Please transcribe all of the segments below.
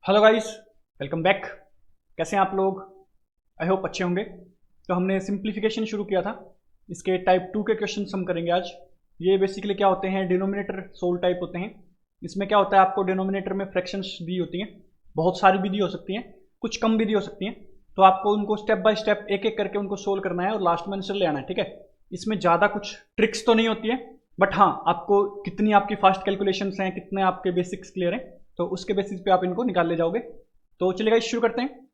Hello guys, welcome back. कैसे हैं आप लोग? आई होप अच्छे होंगे। तो हमने सिंप्लीफिकेशन शुरू किया था, इसके टाइप 2 के क्वेश्चन हम करेंगे आज। ये बेसिकली क्या होते हैं, डिनोमिनेटर सोल टाइप होते हैं। इसमें क्या होता है, आपको डिनोमिनेटर में फ्रैक्शंस दी होती हैं, बहुत सारी भी दी हो सकती हैं, कुछ कम भी दी हो सकती हैं। तो आपको उनको स्टेप बाय स्टेप एक एक करके उनको सोल्व करना है और लास्ट में आंसर ले आना है, ठीक है। इसमें ज़्यादा कुछ ट्रिक्स तो नहीं होती है, बट हाँ, आपको कितनी आपकी फास्ट कैलकुलेशंस हैं, कितने आपके बेसिक्स क्लियर हैं, तो उसके बेसिस पे आप इनको निकाल ले जाओगे। तो चलिए गाइस शुरू करते हैं।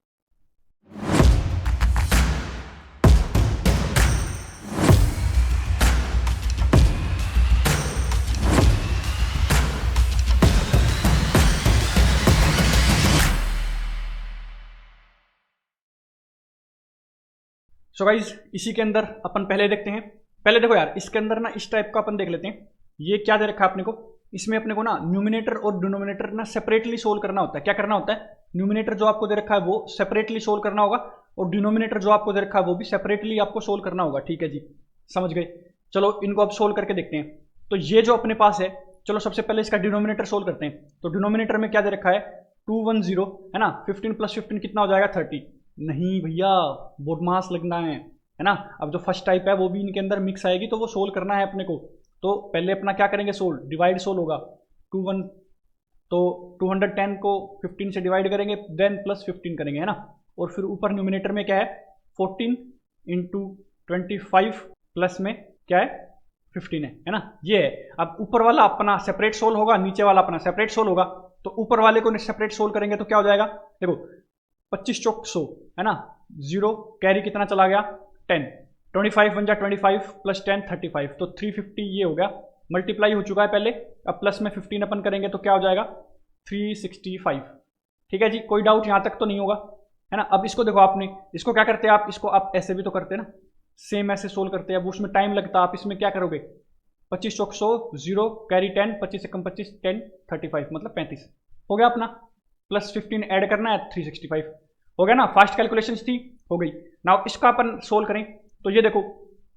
सो गाइस, इसी के अंदर अपन पहले देखते हैं। पहले देखो यार, इसके अंदर ना इस टाइप का अपन देख लेते हैं। ये क्या दे रखा है अपने को, इसमें अपने को ना न्यूमिनेटर और डिनोमिनेटर ना सेपरेटली सोल्व करना होता है। क्या करना होता है, न्यूमिनेटर जो आपको दे रखा है वो सेपरेटली सोल्व करना होगा, और डिनोमिनेटर जो आपको दे रखा है वो भी सेपरेटली आपको सोल्व करना होगा। ठीक है जी, समझ गए। चलो इनको अब सोल्व करके देखते हैं। तो ये जो अपने पास है, चलो सबसे पहले इसका डिनोमिनेटर सोल्व करते हैं। तो डिनोमिनेटर में क्या दे रखा है, 210 है ना। 15 प्लस 15 कितना हो जाएगा, 30। नहीं भैया, बोडमास लगना है ना। अब जो फर्स्ट टाइप है वो भी इनके अंदर मिक्स आएगी, तो वो सोल्व करना है अपने को। तो पहले अपना क्या करेंगे, सोल्व, डिवाइड सोल्व होगा। 21, तो 210 को 15 से डिवाइड करेंगे, देन प्लस 15 करेंगे, है ना। और फिर ऊपर न्यूमिनेटर में क्या है, 14 इंटू 25 प्लस में क्या है, 15 है ना। ये है। अब ऊपर वाला अपना सेपरेट सोल्व होगा, नीचे वाला अपना सेपरेट सोल्व होगा। तो ऊपर वाले को सेपरेट सोल्व करेंगे तो क्या हो जाएगा, देखो 25 चौक 100 है ना, 0 कैरी कितना चला गया, 10, 25 बन जा 25 प्लस 10 35, तो 350 ये हो गया। मल्टीप्लाई हो चुका है पहले, अब प्लस में 15 अपन करेंगे तो क्या हो जाएगा, 365। ठीक है जी, कोई डाउट यहाँ तक तो नहीं होगा, है ना। अब इसको देखो, आपने इसको क्या करते हैं, आप इसको आप ऐसे भी तो करते हैं ना, सेम ऐसे सोल्व करते हैं। अब उसमें टाइम लगता है, आप इसमें क्या करोगे, 25 चौक 100, 0 कैरी 10, 25 से कम 25, 10 35 मतलब 35 हो गया अपना। प्लस 15 ऐड करना है, 365 हो गया ना। फास्ट कैलकुलेशन थी, हो गई। नाउ इसका अपन सोल्व करें तो ये देखो,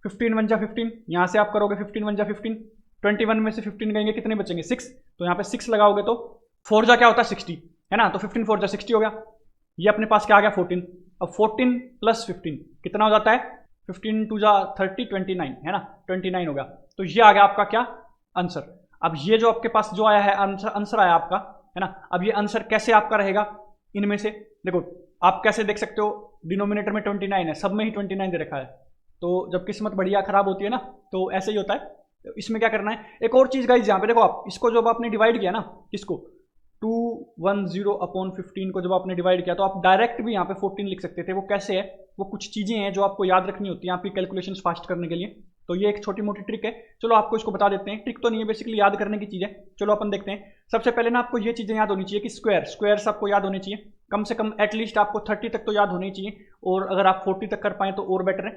15 वन जा 15, यहाँ से आप करोगे 15 वन जा 15, 21 में से 15 गएंगे, कितने बचेंगे, 6। तो यहाँ पे 6 लगाओगे तो 4 जा क्या होता है, 60 है ना। तो 15 4 जा 60 हो गया। ये अपने पास क्या आ गया, 14। अब 14 प्लस 15 कितना हो जाता है, 15 टू जा 30, 29 है ना, 29 हो गया। तो ये आ गया आपका क्या, आंसर। अब ये जो आपके पास जो आया है आंसर आया आपका, है ना। अब ये आंसर कैसे आपका रहेगा, इनमें से देखो आप कैसे देख सकते हो, डिनोमिनेटर में 29 है, सब में ही 29 दे रखा है। तो जब किस्मत बढ़िया खराब होती है ना, तो ऐसे ही होता है। तो इसमें क्या करना है, एक और चीज़ गाइस, यहाँ पे देखो आप इसको जब आपने डिवाइड किया ना, इसको 210 अपॉन 15 को जब आपने डिवाइड किया, तो आप डायरेक्ट भी यहाँ पे 14 लिख सकते थे। वो कैसे है, वो कुछ चीज़ें हैं जो आपको याद रखनी होती हैं आपकी कैलकुलेशन फास्ट करने के लिए। तो ये एक छोटी मोटी ट्रिक है, चलो आपको इसको बता देते हैं। ट्रिक तो नहीं है, बेसिकली याद करने की चीज़ है। चलो अपन देखते हैं। सबसे पहले ना आपको ये चीज़ें याद होनी चाहिए कि स्क्वायर्स आपको याद होने चाहिए, कम से कम एटलीस्ट आपको 30 तक तो याद होनी चाहिए, और अगर आप 40 तक कर पाएँ तो और बेटर है।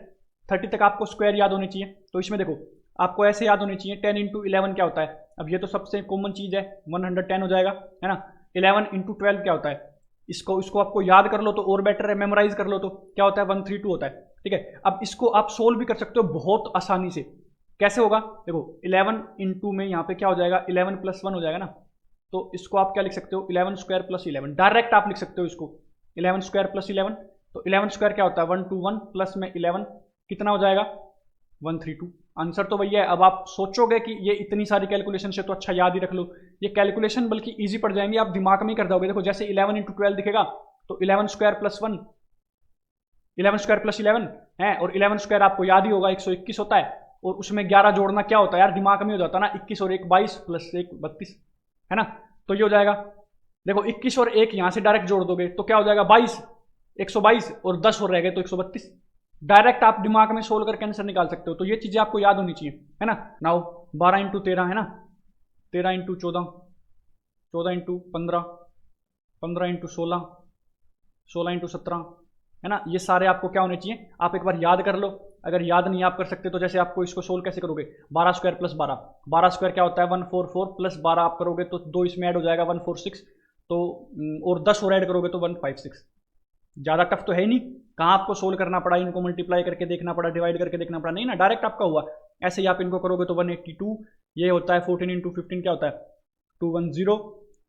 30 तक आपको स्क्वायर याद होने चाहिए। तो इसमें देखो आपको ऐसे याद होने चाहिए, 10 इंटू 11 क्या होता है। अब ये तो सबसे कॉमन चीज़ है, 110 हो जाएगा, है ना। 11 इंटू 12 क्या होता है, इसको आपको याद कर लो तो और बेटर है, मेमोराइज कर लो तो क्या होता है, 132 होता है। ठीक है, अब इसको आप सोल्व भी कर सकते हो बहुत आसानी से। कैसे होगा, देखो 11 इंटू में यहाँ पे क्या हो जाएगा, 11 प्लस 1 हो जाएगा ना। तो इसको आप क्या लिख सकते हो, 11 स्क्वायर प्लस 11, डायरेक्ट आप लिख सकते हो इसको 11 स्क्वायर प्लस 11। तो 11 स्क्वायर क्या होता है, 121 प्लस में 11 कितना हो जाएगा, 132। आंसर तो भैया है। अब आप सोचोगे कि ये इतनी सारी कैलकुलेशन से तो अच्छा याद ही रख लो, ये कैलकुलेशन बल्कि इजी पड़ जाएंगी, आप दिमाग में ही कर दोगे। देखो जैसे 11 इंटू 12 दिखेगा, तो 11 स्क्वायर प्लस 1, 11 स्क्वायर प्लस 11 है, और 11 स्क्वायर आपको याद ही होगा 121 होता है, और उसमें 11 जोड़ना क्या होता है यार, दिमाग में हो जाता है ना, 21 और 1 22 प्लस 1 32 है ना। तो ये हो जाएगा, देखो 21 और 1 यहाँ से डायरेक्ट जोड़ दोगे तो क्या हो जाएगा, 22, 122, और 10 और रह गए तो 132। डायरेक्ट आप दिमाग में सोल्व करके आंसर निकाल सकते हो। तो ये चीज़ें आपको याद होनी चाहिए, है ना। नाउ 12 इंटू 13 है ना, 13 इंटू 14, 14 इंटू 15, 15 इंटू 16, 16 इंटू 17, है ना। ये सारे आपको क्या होने चाहिए, आप एक बार याद कर लो। अगर याद नहीं आप कर सकते तो जैसे आपको इसको सोल्व कैसे करोगे, 12 स्क्वायर प्लस 12, 12 स्क्वायर क्या होता है, 144 प्लस 12 आप करोगे तो 2 इसमें ऐड हो जाएगा 146, तो और 10 और ऐड करोगे तो 156। ज़्यादा टफ तो है ही नहीं, कहाँ आपको सोल्व करना पड़ा, इनको मल्टीप्लाई करके देखना पड़ा, डिवाइड करके देखना पड़ा, नहीं ना, डायरेक्ट आपका हुआ। ऐसे ही आप इनको करोगे तो 182, ये होता है 14 इंटू 15 क्या होता है, 210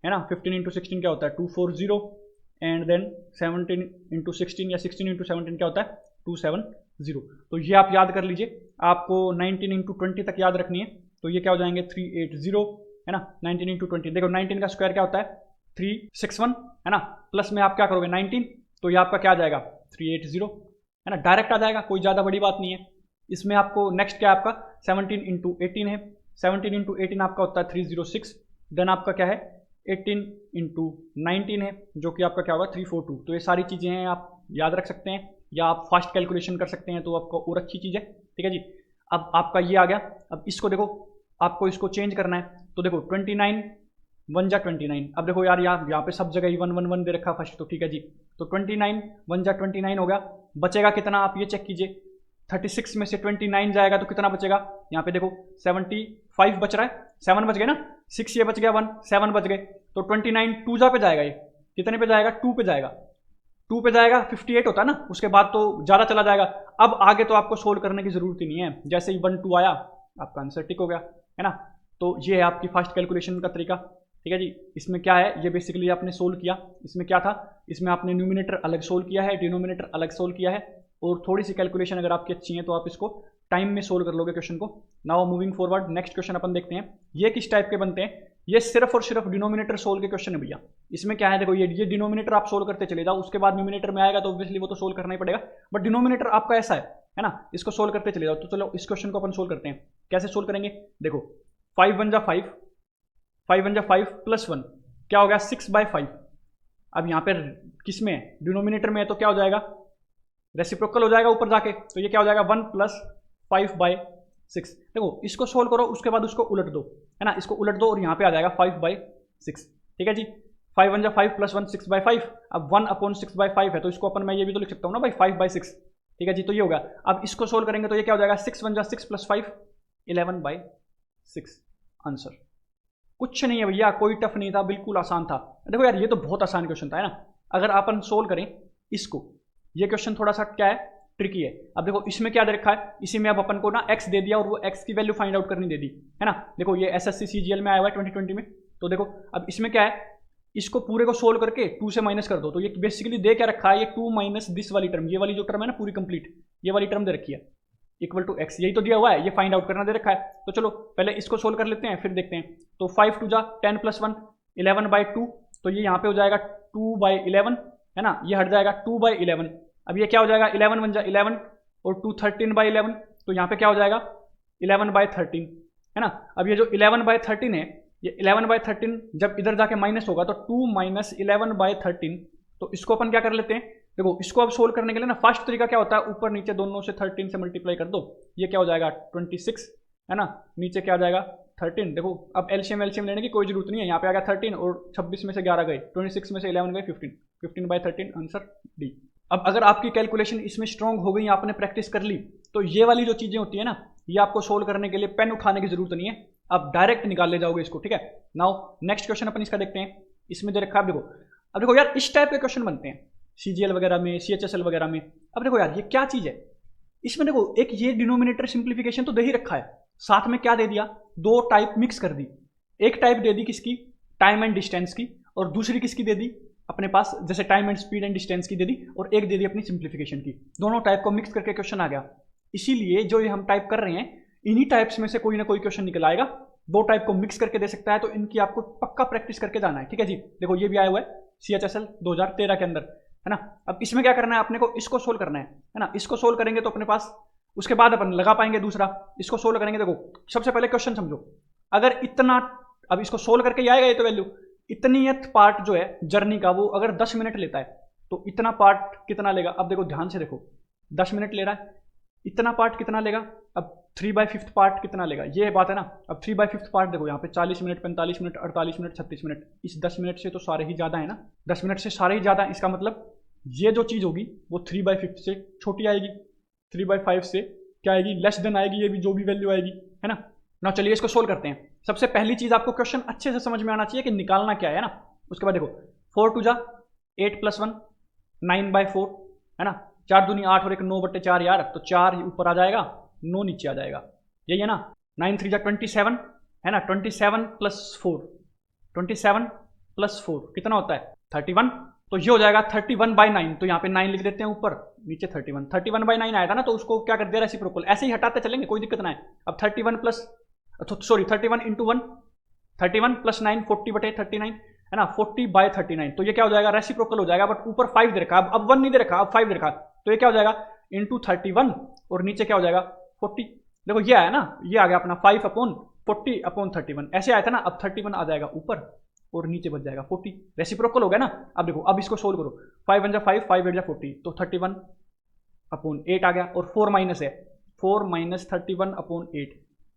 है ना। 15 इंटू 16 क्या होता है, 240, एंड देन 17 इंटू 16 या 16 इंटू 17 क्या होता है 270। तो ये आप याद कर लीजिए, आपको 19 इंटू 20 तक याद रखनी है। तो ये क्या हो जाएंगे 380 है ना, 19 इंटू 20, देखो 19 का स्क्वायर क्या होता है 361 है ना, प्लस में आप क्या करोगे 19, तो ये आपका क्या आ जाएगा 380 है ना, डायरेक्ट आ जाएगा, कोई ज़्यादा बड़ी बात नहीं है। इसमें आपको नेक्स्ट क्या है आपका 17 इंटू 18 है, 17 इंटू 18 आपका होता है 306, देन आपका क्या है 18 इंटू 19 है जो कि आपका क्या होगा 342। तो ये सारी चीज़ें हैं आप याद रख सकते हैं या आप फास्ट कैलकुलेशन कर सकते हैं, तो आपको और अच्छी चीज़ है। ठीक है जी, अब आपका ये आ गया। अब इसको देखो, आपको इसको चेंज करना है, तो देखो 29 1 जा 29। अब देखो यार यहाँ पे सब जगह ही 1 1 1 दे रखा फर्स्ट, तो ठीक है जी, तो 29 1 जा 29 हो गया। बचेगा कितना आप ये चेक कीजिए, 36 में से 29 जाएगा तो कितना बचेगा, यहाँ पे देखो 75 बच रहा है, 7 बच गए ना, 6 ये बच गया 1, 7 बच गए, तो 29 2 जा पे जाएगा, ये कितने पे जाएगा 2 पे जाएगा, 2 पे जाएगा 58 होता है ना, उसके बाद तो ज़्यादा चला जाएगा। अब आगे तो आपको सोल्व करने की ज़रूरत ही नहीं है, जैसे ही 1 2 आया आपका आंसर टिक हो गया है ना। तो ये है आपकी फास्ट कैलकुलेशन का तरीका। ठीक है जी, इसमें क्या है, ये बेसिकली आपने सोल्व किया, इसमें क्या था, इसमें आपने न्यूमिनेटर अलग सोल्व किया है, डिनोमिनेटर अलग सोल्व किया है, और थोड़ी सी कैलकुलेशन अगर आपकी अच्छी है तो आप इसको टाइम में सोल्व कर लोगे क्वेश्चन को। Now moving forward, next question अपन देखते हैं। ये किस टाइप के बनते हैं, ये सिर्फ और सिर्फ डिनोमिनेटर सोल्व के क्वेश्चन है भैया। इसमें क्या है, देखो ये डिनोमिनेटर आप सोल्व करते चले जाओ, उसके बाद न्यूमिनेटर में आएगा तो ऑब्वियसली वो तो सोल्व करना ही पड़ेगा, बट डिनोमिनेटर आपका ऐसा है ना, इसको सोल्व करते चले जाओ। तो चलो इस क्वेश्चन को अपन सोल्व करते हैं, कैसे सोल्व करेंगे, देखो 5 1 जा 5, 5 1 जा 5 प्लस 1 क्या हो गया 6/5। अब यहाँ पे किस में है, डिनोमिनेटर में है, तो क्या हो जाएगा रेसिप्रोकल हो जाएगा ऊपर जाके, तो ये क्या हो जाएगा 1 + 5/6। देखो इसको सोल्व करो, उसके बाद उसको उलट दो है ना, इसको उलट दो और यहाँ पे आ जाएगा 5/6। ठीक है जी, 5 1 जा 5 + 1 6/5। अब 1/6/5 है, तो इसको अपन मैं ये भी तो लिख सकता हूँ ना भाई 5/6। ठीक है जी, तो ये होगा। अब इसको सोल्व करेंगे तो ये क्या हो जाएगा 6 1 जा 6 + 5 11/6 आंसर। कुछ नहीं है भैया, कोई टफ नहीं था, बिल्कुल आसान था। देखो यार ये तो बहुत आसान क्वेश्चन था है ना, अगर अपन सोल्व करें इसको, ये क्वेश्चन थोड़ा सा क्या है ट्रिकी है। अब देखो इसमें क्या दे रखा है, इसी में अब अपन को ना x दे दिया और वो x की वैल्यू फाइंड आउट करनी दे दी है ना। देखो ये SSC CGL में आया हुआ है 2020 में, तो देखो अब इसमें क्या है, इसको पूरे को सोल्व करके 2 से माइनस कर दो, तो ये बेसिकली दे क्या रखा है, ये 2 माइनस दिस वाली टर्म, ये वाली जो टर्म है ना पूरी कंप्लीट, ये वाली टर्म दे रखी है इक्वल टू x, यही तो दिया हुआ है, ये फाइंड आउट करना दे रखा है। तो चलो पहले इसको सोल्व कर लेते हैं फिर देखते हैं। तो 5 2 जा 10 + 1 11/2, तो ये यहाँ पे हो जाएगा 2/11 है ना, ये हट जाएगा 2/11। अब ये क्या हो जाएगा 11 1 जा 11 और 2 13/11, तो यहाँ पे क्या हो जाएगा 11/13 है ना। अब ये जो 11/13 है, ये 11/13 जब इधर जाके माइनस होगा तो 2 - 11/13, तो इसको अपन क्या कर लेते हैं, देखो इसको अब सोल्व करने के लिए ना फर्स्ट तरीका क्या होता है, ऊपर नीचे दोनों से 13 से मल्टीप्लाई कर दो, ये क्या हो जाएगा 26 है ना, नीचे क्या आ जाएगा 13। देखो अब एलसीएम लेने की कोई जरूरत नहीं है, यहाँ पे आ गया 13 और 26 में से 11 गए, 26 में से 11 गए 15, 15/13 आंसर डी। अब अगर आपकी कैलकुलेशन इसमें स्ट्रॉन्ग हो गई, आपने प्रैक्टिस कर ली, तो ये वाली जो चीज़ें होती है ना, ये आपको सोल्व करने के लिए पेन उठाने की जरूरत नहीं है, आप डायरेक्ट निकाल ले जाओगे इसको। ठीक है, नाउ नेक्स्ट क्वेश्चन अपन इसका देखते हैं। इसमें दे रखा है, देखो अब देखो यार इस टाइप के क्वेश्चन बनते हैं CGL वगैरह में, CHSL वगैरह में। अब देखो यार ये क्या चीज़ है, इसमें देखो एक ये डिनोमिनेटर सिंप्लीफिकेशन तो दे ही रखा है, साथ में क्या दे दिया, 2 टाइप मिक्स कर दी। एक टाइप दे दी किसकी, टाइम एंड डिस्टेंस की, और दूसरी किसकी दे दी अपने पास, जैसे time and speed and distance की दे दी, और एक दे दी अपनी सिंप्लीफिकेशन की। दोनों टाइप को मिक्स करके क्वेश्चन आ गया। इसीलिए जो ये हम टाइप कर रहे हैं, इन्हीं टाइप्स में से कोई ना कोई क्वेश्चन निकल आएगा। 2 टाइप को मिक्स करके दे सकता है, तो इनकी आपको पक्का प्रैक्टिस करके जाना है। ठीक है जी, देखो ये भी आया हुआ है CHSL 2013 के अंदर है ना। अब इसमें क्या करना है अपने को, इसको सोल्व करना है ना। इसको सोल्व करेंगे तो अपने पास उसके बाद अपन लगा पाएंगे दूसरा। इसको सोल्व करेंगे, देखो सबसे पहले क्वेश्चन समझो, अगर इतना, अब इसको सोल्व करके आएगा ये तो वैल्यू, इतनीयत पार्ट जो है जर्नी का, वो अगर 10 मिनट लेता है तो इतना पार्ट कितना लेगा। अब देखो ध्यान से देखो, 10 मिनट ले रहा है, इतना पार्ट कितना लेगा। अब 3/5 पार्ट कितना लेगा, ये बात है ना। अब 3/5 पार्ट देखो यहाँ पे 40 मिनट, 45 मिनट, 48 मिनट, 36 मिनट, इस 10 मिनट से तो सारे ही ज़्यादा है ना, 10 मिनट से सारे ही ज़्यादा है। इसका मतलब ये जो चीज़ होगी वो 3/5 से छोटी आएगी, 3/5 से क्या आएगी, लेस देन आएगी, ये भी जो भी वैल्यू आएगी है ना। ना चलिए इसको सोल्व करते हैं। सबसे पहली चीज़ आपको क्वेश्चन अच्छे से समझ में आना चाहिए कि निकालना क्या है ना। उसके बाद देखो 4 2 जा 8 + 1 9/4 है ना, 4 दूनी 8 और 1 9/4 यार, तो 4 ऊपर आ जाएगा, 9 नीचे आ जाएगा, यही है ना। 9 3 जा 27 है ना, 27 + 4, 27 + 4 कितना होता है 31, तो ये हो जाएगा 31/9, तो यहाँ पे 9 लिख देते हैं ऊपर, नीचे 31/9 आया था ना, तो उसको क्या कर दिया रेसिप्रोकल, ऐसे ही हटाते चलेंगे, कोई दिक्कत ना है। अब 31 प्लस, सॉरी 31 इंटू 1, 31 प्लस 9 40/39 है ना, 40/39, तो ये क्या हो जाएगा रेसिप्रोकल हो जाएगा, बट ऊपर 5 दे रखा, अब 1 नहीं दे रखा, अब 5 दे रखा, तो ये क्या हो जाएगा इंटू 31 और नीचे क्या हो जाएगा 40। देखो ये आया ना, ये आ गया अपना 5/40/31, ऐसे आया था ना, अब 31 आ जाएगा ऊपर और नीचे बच जाएगा 40, रेसिप्रोकल हो गया ना। अब देखो अब इसको सोल्व करो, 5 1 5, 5 8 40, तो 31/8 आ गया, और 4 माइनस है, 4 माइनस 31/8,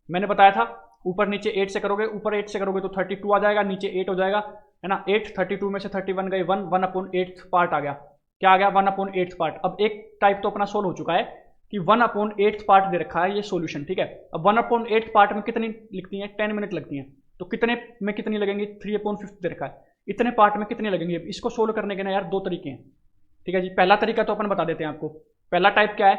मैंने बताया था ऊपर नीचे 8 से करोगे, ऊपर 8 से करोगे तो 32 आ जाएगा, नीचे 8 हो जाएगा है ना, 8 32 में से 31 गए 1, 1/8 पार्ट आ गया, क्या आ गया 1/8 पार्ट। अब एक टाइप तो अपना सोल्व हो चुका है कि 1/8 पार्ट दे रखा है ये सॉल्यूशन, ठीक है। अब 1/8 पार्ट में कितनी लिखती हैं, 10 मिनट लगती हैं, तो कितने में कितनी लगेंगी, 3/5 दे रखा है, इतने पार्ट में कितनी लगेंगी। इसको सोल्व करने के ना यार दो तरीके हैं, ठीक है जी। पहला तरीका तो अपन बता देते हैं आपको, पहला टाइप क्या है,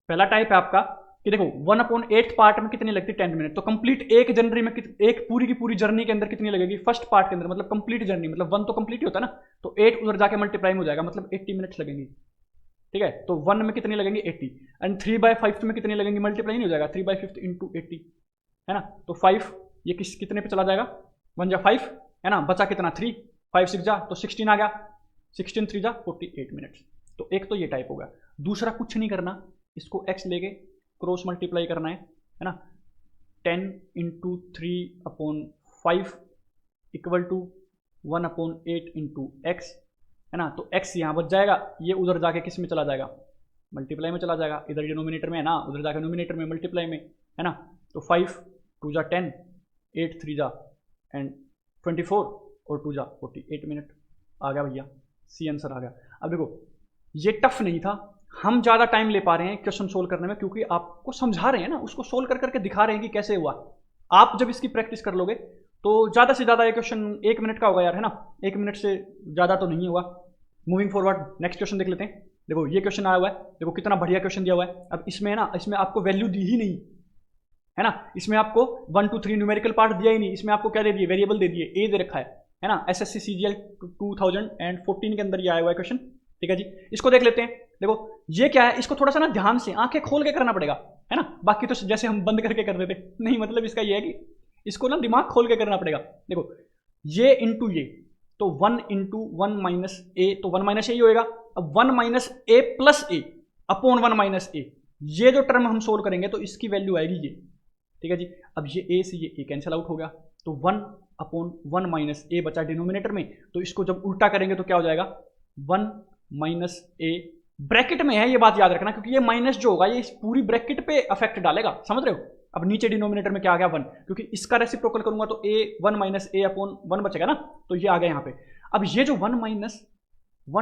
पहला टाइप है आपका कि देखो 1/8 पार्ट में कितनी लगती है 10 मिनट, तो कंप्लीट एक जनवरी में एक पूरी की पूरी जर्नी के अंदर कितनी लगेगी, फर्स्ट पार्ट के अंदर, मतलब कंप्लीट जर्नी, मतलब 1 तो कंप्लीट ही होता है ना, तो 8 उधर जाके मल्टीप्लाई हो जाएगा, मतलब 80 मिनट्स लगेंगी, ठीक है। तो 1 में कितनी लगेंगी 80, एंड 3/5 में कितनी लगेंगी, मल्टीप्लाई नहीं हो जाएगा, 3/5 इंटू 80 है ना, तो 5 ये कितने पे चला जाएगा, 1 जा 5 है ना, बचा कितना 3, 5 6 जा तो 16 आ गया, 16 3 जा 48 मिनट्स। तो एक तो ये टाइप होगा। दूसरा कुछ नहीं करना, इसको x लेके क्रॉस मल्टीप्लाई करना है ना, 10 into 3/5 equal to 1/8 into X है ना, तो x यहाँ बच जाएगा, ये उधर जाके किस में चला जाएगा, मल्टीप्लाई में चला जाएगा, इधर डिनोमिनेटर में है ना, उधर जाके नोमिनेटर में मल्टीप्लाई में है ना, तो 5 2 जा 10, 8 3 जा एंड 24 और 2 जा 48 मिनट आ गया भैया, सी आंसर आ गया। अब देखो ये टफ नहीं था, हम ज़्यादा टाइम ले पा रहे हैं क्वेश्चन सोल्व करने में, क्योंकि आपको समझा रहे हैं ना, उसको सोल्व कर करके दिखा रहे हैं कि कैसे हुआ। आप जब इसकी प्रैक्टिस कर लोगे तो ज़्यादा से ज़्यादा ये क्वेश्चन 1 मिनट का होगा यार, है ना, 1 मिनट से ज़्यादा तो नहीं होगा। मूविंग फॉरवर्ड नेक्स्ट क्वेश्चन देख लेते हैं। देखो ये क्वेश्चन आया हुआ है, देखो कितना बढ़िया क्वेश्चन दिया हुआ है। अब इसमें ना, इसमें आपको वैल्यू दी ही नहीं है ना, इसमें आपको 1 2 3 न्यूमेरिकल पार्ट दिया ही नहीं, इसमें आपको क्या दे दिए, वेरिएबल दे दिए, ए दे रखा है ना, SSC CGL 2014 के अंदर ये आया हुआ है क्वेश्चन, ठीक है जी। इसको देख लेते हैं। देखो ये क्या है, इसको थोड़ा सा ना ध्यान से आंखें खोल के करना पड़ेगा, है ना, बाकी तो जैसे हम बंद करके कर देते नहीं, मतलब इसका ये है कि इसको ना दिमाग खोल के करना पड़ेगा। देखो ये इंटू ये, तो 1 इंटू 1 माइनस ए, तो 1 माइनस ए ही होएगा। अब 1 माइनस ए प्लस ए अपॉन 1 माइनस ए, ये जो टर्म हम सोल्व करेंगे तो इसकी वैल्यू आएगी ये, ठीक है जी। अब ये ए से ये ए कैंसिल आउट हो गया, तो 1/1 माइनस ए बचा डिनोमिनेटर में, तो इसको जब उल्टा करेंगे तो क्या हो जाएगा 1 माइनस ए, ब्रैकेट में है ये बात याद रखना, क्योंकि ये माइनस जो होगा ये इस पूरी ब्रैकेट पे अफेक्ट डालेगा, समझ रहे हो। अब नीचे डिनोमिनेटर में क्या आ गया 1, क्योंकि इसका रेसिप्रोकल करूंगा तो ए 1 माइनस ए अपॉन 1 बचेगा ना, तो ये आ गया यहाँ पे। अब ये जो 1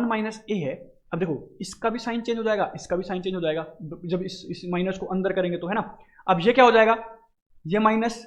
माइनस ए है, अब देखो इसका भी साइन चेंज हो जाएगा, इसका भी साइन चेंज हो जाएगा जब इस माइनस को अंदर करेंगे तो, है ना। अब ये क्या हो जाएगा, ये माइनस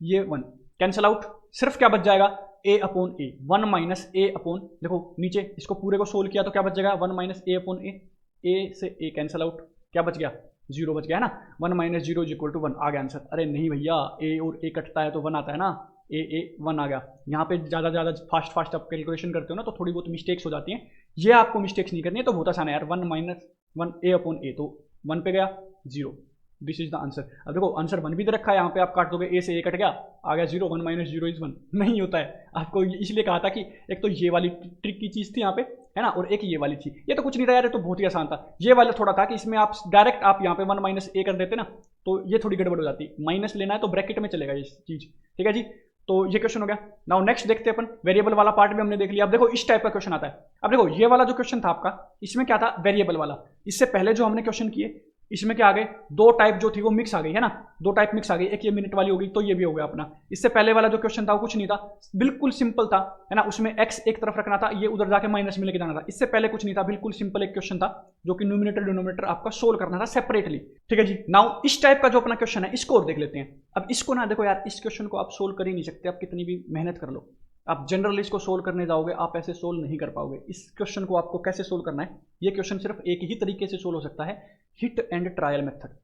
ये 1 कैंसिल आउट, सिर्फ क्या बच जाएगा a upon A, 1 minus A upon, देखो नीचे इसको पूरे को सोल्व किया तो क्या बच जाएगा 1 माइनस ए अपॉन ए से ए कैंसिल आउट, क्या बच गया 0 बच गया है ना, 1 माइनस 0 इज इक्वल टू 1 आ गया आंसर। अरे नहीं भैया, ए और ए कटता है तो 1 आता है ना, ए 1 आ गया। यहाँ पे ज़्यादा फास्ट आप कैलकुलेशन करते हो ना तो थोड़ी बहुत मिस्टेक्स हो जाती हैं, ये आपको मिस्टेक्स नहीं करनी है, तो बहुत आसान है यार, 1 माइनस 1 ए अपॉन ए, तो 1 पे गया 0, दिस इज द आंसर। अब देखो आंसर 1 भी दे रखा है, यहाँ पे आप काट दोगे, ए से ए कट गया, आ गया 0, 1 माइनस 0 इज 1 नहीं होता है। आपको इसलिए कहा था कि एक तो ये वाली ट्रिक की चीज़ थी यहाँ पे, है ना, और एक ये वाली थी, ये तो कुछ नहीं था यार, ये तो बहुत ही आसान था। ये वाला थोड़ा था कि इसमें आप डायरेक्ट आप यहाँ पे 1 माइनस ए कर देते ना, तो ये थोड़ी गड़बड़ हो जाती, माइनस लेना है तो ब्रैकेट में चलेगा ये चीज़, ठीक है जी। तो ये क्वेश्चन हो गया। नाउ नेक्स्ट देखते हैं अपन, वेरिएबल वाला पार्ट भी हमने देख लिया। अब देखो इस टाइप का क्वेश्चन आता है। अब देखो ये वाला जो क्वेश्चन था आपका, इसमें क्या था, वेरिएबल वाला। इससे पहले जो हमने क्वेश्चन किए इसमें क्या आ गए, दो टाइप जो थी वो मिक्स आ गई, है ना, दो टाइप मिक्स आ गई, एक ये मिनट वाली हो गई, तो ये भी हो गया अपना। इससे पहले वाला जो क्वेश्चन था वो कुछ नहीं था, बिल्कुल सिंपल था, है ना, उसमें x एक तरफ रखना था, ये उधर जाके माइनस में लेके जाना था। इससे पहले कुछ नहीं था, बिल्कुल सिंपल एक क्वेश्चन था जो कि न्यूमिनेटर डिनोमिनेटर आपका सोल्व करना था सेपरेटली, ठीक है जी। नाउ इस टाइप का जो अपना क्वेश्चन है इसको और देख लेते हैं। अब इसको ना देखो यार, इस क्वेश्चन को आप सोल्व कर ही नहीं सकते, आप कितनी भी मेहनत कर लो, आप जनरली इसको सोल्व करने जाओगे आप ऐसे सोल्व नहीं कर पाओगे। इस क्वेश्चन को आपको कैसे सोल्व करना है, ये क्वेश्चन सिर्फ एक ही तरीके से सोल्व हो सकता है, हिट एंड ट्रायल मेथड।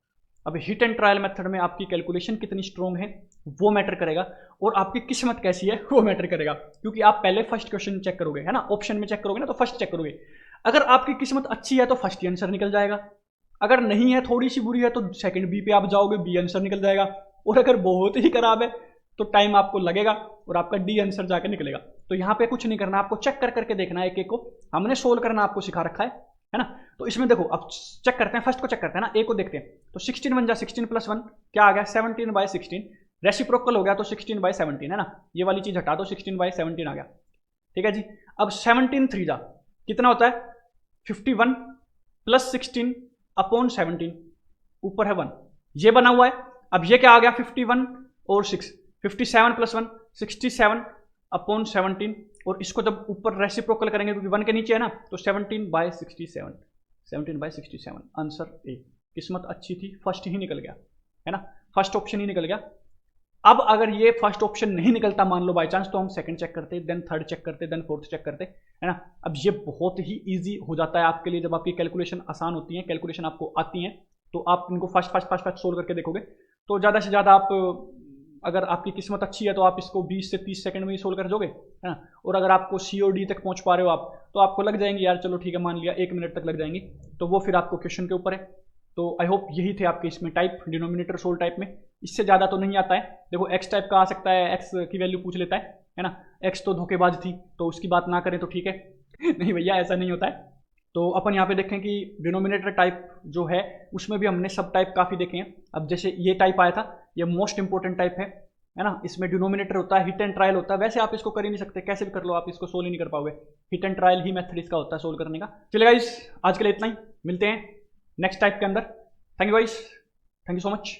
अब हिट एंड ट्रायल मेथड में आपकी कैलकुलेशन कितनी स्ट्रोंग है वो मैटर करेगा, और आपकी किस्मत कैसी है वो मैटर करेगा, क्योंकि आप पहले फर्स्ट क्वेश्चन चेक करोगे, है ना, ऑप्शन में चेक करोगे ना, तो फर्स्ट चेक करोगे। अगर आपकी किस्मत अच्छी है तो फर्स्ट ही आंसर निकल जाएगा, अगर नहीं है, थोड़ी सी बुरी है, तो सेकंड बी पे आप जाओगे, बी आंसर निकल जाएगा, और अगर बहुत ही खराब है तो टाइम आपको लगेगा और आपका डी आंसर जाके निकलेगा। तो यहाँ पे कुछ नहीं करना, आपको चेक कर करके देखना है, एक एक को हमने सोल्व करना आपको सिखा रखा है ना। तो इसमें देखो अब चेक करते हैं, फर्स्ट को चेक करते हैं ना, ए को देखते हैं। तो 16 बन जा 16 + 1 क्या आ गया 17/16, रेसिप्रोकल हो गया तो 16/17 है ना, ये वाली चीज हटा दो, 16/17 आ गया, ठीक है जी। अब 17 3 जा कितना होता है 51 + 16/17, ऊपर है 1, ये बना हुआ है। अब ये क्या आ गया 51 और 6, 57 + 1 67/17, और इसको जब ऊपर रेसिप्रोकल करेंगे क्योंकि 1 के नीचे है ना, तो 17/67, 17/67 आंसर ए। किस्मत अच्छी थी, फर्स्ट ही निकल गया, है ना, फर्स्ट ऑप्शन ही निकल गया। अब अगर ये फर्स्ट ऑप्शन नहीं निकलता मान लो बाय चांस, तो हम सेकंड चेक करते, देन थर्ड चेक करते, देन फोर्थ चेक करते, है ना। अब ये बहुत ही इजी हो जाता है आपके लिए, जब आपकी कैलकुलेशन आसान होती है, कैलकुलेशन आपको आती है, तो आप इनको फर्स्ट सोल्व करके देखोगे तो ज़्यादा से ज़्यादा आप, अगर आपकी किस्मत अच्छी है तो आप इसको 20 से 30 सेकंड में ही सोल्व कर दोगे, है ना। और अगर आपको COD तक पहुंच पा रहे हो आप, तो आपको लग जाएंगे यार, चलो ठीक है मान लिया 1 मिनट तक लग जाएंगे, तो वो फिर आपको क्वेश्चन के ऊपर है। तो आई होप यही थे आपके इसमें टाइप, डिनोमिनेटर सोल्व टाइप में, इससे ज़्यादा तो नहीं आता है। देखो एक्स टाइप का आ सकता है, एक्स की वैल्यू पूछ लेता है ना, एक्स तो धोखेबाज थी तो उसकी बात ना करें तो ठीक है नहीं भैया ऐसा नहीं होता है। तो अपन यहाँ पे देखें कि डिनोमिनेटर टाइप जो है उसमें भी हमने सब टाइप काफ़ी देखे हैं। अब जैसे ये टाइप आया था, ये मोस्ट इंपॉर्टेंट टाइप है ना, इसमें डिनोमिनेटर होता है, हिट एंड ट्रायल होता है। वैसे आप इसको कर ही नहीं सकते, कैसे भी कर लो आप इसको सोल्व ही नहीं कर पाओगे, hit and trial he method इसका होता है सोल्व करने का। चलेगा इस आज के लिए इतना ही, मिलते हैं नेक्स्ट टाइप के अंदर। Thank you guys, thank you so much.